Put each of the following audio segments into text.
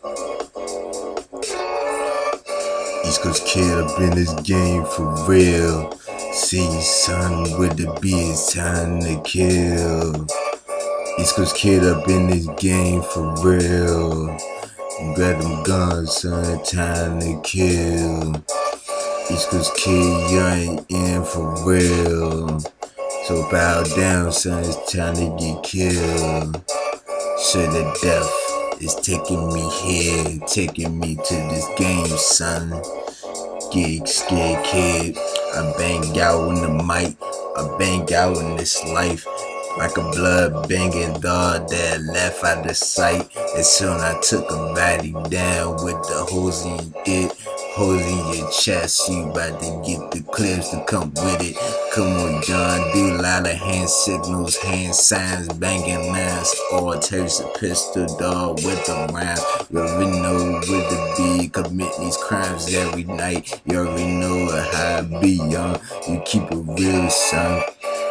East Coast kid up in this game for real. See, son, with the B, it's time to kill. East Coast kid up in this game for real. Grab them guns, son, time to kill. East Coast kid, you ain't in for real. So bow down, son, it's time to get killed. So the death is taking me here, taking me to this game, son. Get scared, kid. I bang out in the mic, I bang out in this life. Like a blood banging dog that left out of sight. As soon I took a body down with the holes in it, holes in your chest. You about to get the clips to come with it. Come on, John, do a lot of hand signals, hand signs, banging lines. All takes a pistol, dog, with the round. You already know where to be, commit these crimes every night. You already know how I be, young. You keep it real, son.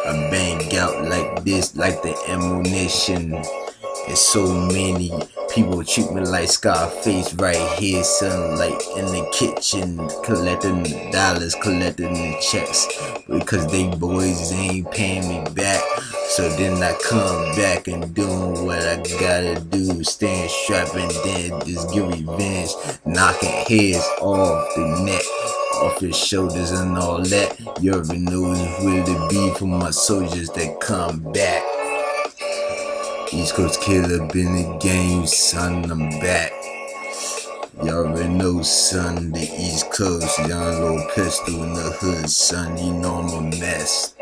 I bang out like this, like the ammunition. There's so many people treat me like Scarface right here, son. Like in the kitchen, collecting the dollars, collecting the checks. Because they boys ain't paying me back. So then I come back and doing what I gotta do. Staying strapped and then just get revenge. Knocking heads off the neck, off his shoulders and all that. You already know it's real to be for my soldiers that come back. East Coast kid up in the game, son, I'm back. Y'all already know, son, the East Coast, young LIL Pistol in the hood, son, you know I'm a mess.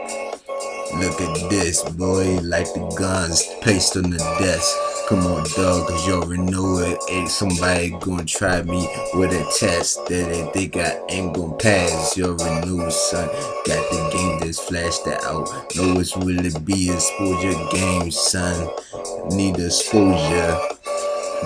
Look at this, boy, like the guns placed on the desk. Come on, dog, cause you already know it. Ain't somebody gonna try me with a test that they think I ain't gonna pass. You already know, son. Got the game that's flashed out. Know it's really be exposure game, son. Need exposure.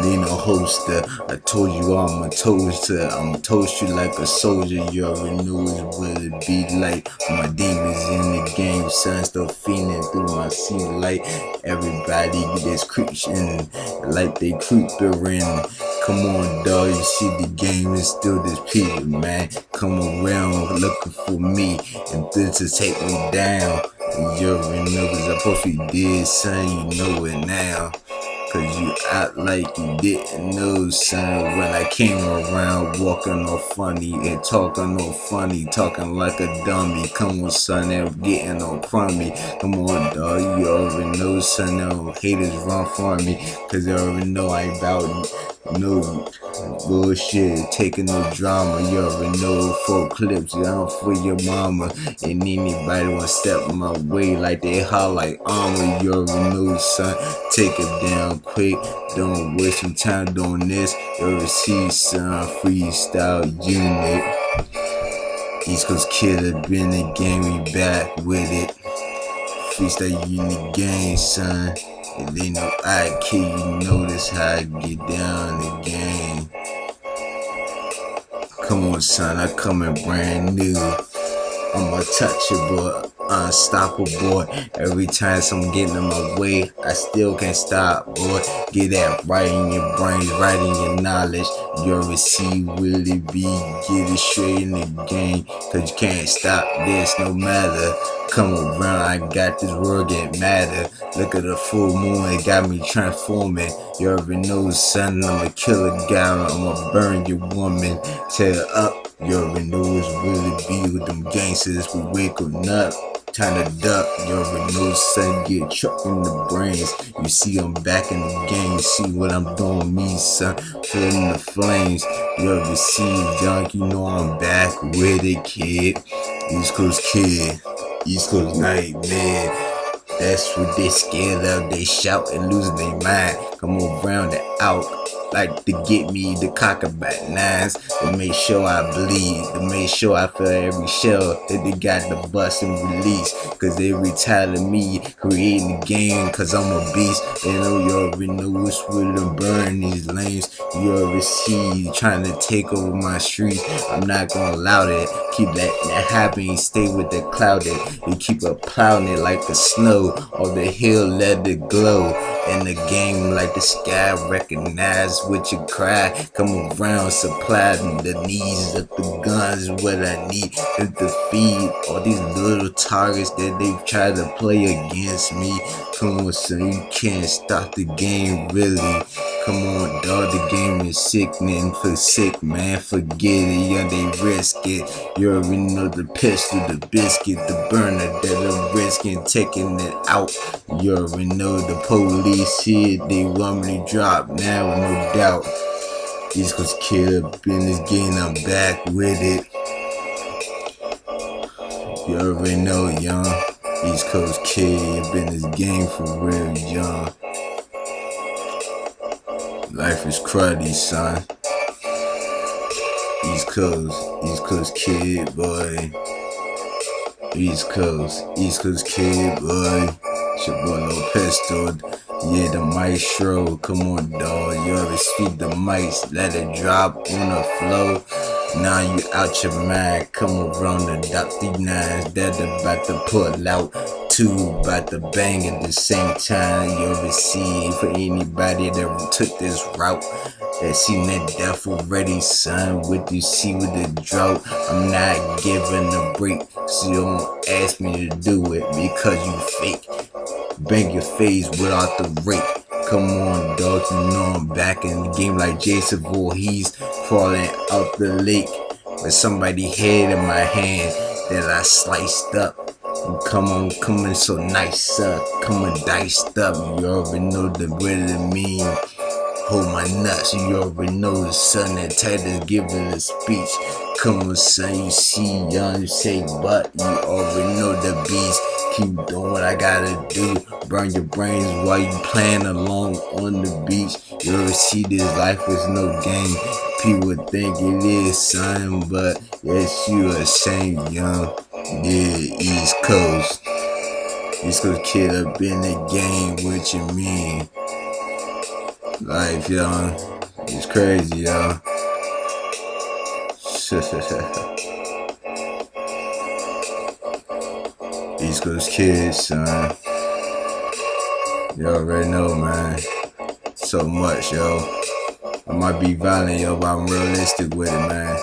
Need no holster. I told you I'm a toaster. I'ma toast you like a soldier. You already know it's what it be like. My demons in the game, son. Still feeling through my scene light. Everybody just creeping like they creeping. Come on, dog. You see the game is still this people, man. Come around looking for me and this to take me down. You already know cause I'm supposed to be dead, son. You know it now. Cause you act like you didn't know, son. When I came around walking all funny and talking all funny, talking like a dummy. Come on, son, they're getting all from me. Come on, dog, you already know, son. No haters run for me, cause they already know I ain't about no bullshit, taking no drama. You already know 4 clips down for your mama. And anybody wanna step my way like they hot like armor. You already know, son. Take it down quick. Don't waste some time doing this. You already see, son. Freestyle unit. East Coast kid up in the game. We back with it. Freestyle unit game, son. If they know I kill you, notice how I get down the game. Come on, son, I come in brand new. I'm untouchable, unstoppable. Every time someone getting in my way, I still can't stop, boy. Get that right in your brains, right in your knowledge. You already see really be, get it straight in the game. Cause you can't stop this no matter. Come around, I got this world get madder. Look at the full moon, it got me transforming. You already know, son, I'm a killer guy. I'ma burn your woman. Tear up, you already know it's really be with them gangsters. We waking up, time to duck. You already know, son, get chucked in the brains. You see I'm back in the game, see what I'm doing, me, son. Feeling the flames. You already see, junk, you know I'm back with it, kid. East Coast kid. East Coast nightmare. That's what they scared of. They shout and losing their mind. Come around and out like to get me the cock about nines. To make sure I bleed. To make sure I feel every shell that they got to bust and release. Cause they retired me creating the game. Cause I'm a beast. They know you already know what's with them burn these lanes. You already see trying to take over my streets. I'm not gonna allow that. Keep letting that happen. Stay with the clouded. You keep plowing it like the snow. Or the hill let it glow. In the game like the sky recognize what you cry. Come around, supply the needs of the guns, what I need is to feed all these little targets that they try to play against me. Come on, son, you can't stop the game, really. Come on, dog, the game is sickening. For sick, man, forget it, young, they risk it. You already know the pistol, the biscuit, the burner that I'm risking, taking it out. You already know the police here, they want me to drop now, no doubt. East Coast kid up in this game, I'm back with it. You already know, young. East Coast kid up in this game for real, young. Life is cruddy, son. East Coast kid, boy. East Coast kid, boy. It's your boy LIL Pistol. Yeah, the maestro. Come on, dog. You already speak the mics. Let it drop on the flow. Now you out your mind. Come around the Dr. Nines that about to pull out. Two about to bang at the same time. You already see for anybody that took this route. That seen that death already, son. What you see with the drought? I'm not giving a break. So you don't ask me to do it because you fake. Bang your face without the rake. Come on, dog, you know I'm back in the game like Jason Voorhees crawling out the lake with somebody head in my hand that I sliced up. Come on, coming so nice, coming diced up. You already know the word it mean. Hold my nuts, you already know the son that Titus giving a speech. Come on, son, you see, young, you say, but you already know the beast. Keep doing what I gotta do. Burn your brains while you playing along on the beach. You ever see this life is no game? People think it is, son, but yes, you are ashamed, young. Yeah, East Coast kid up in the game, what you mean? Life, young, it's crazy, y'all. East Coast kids, son. You already know, man. So much, yo. I might be violent, yo, but I'm realistic with it, man.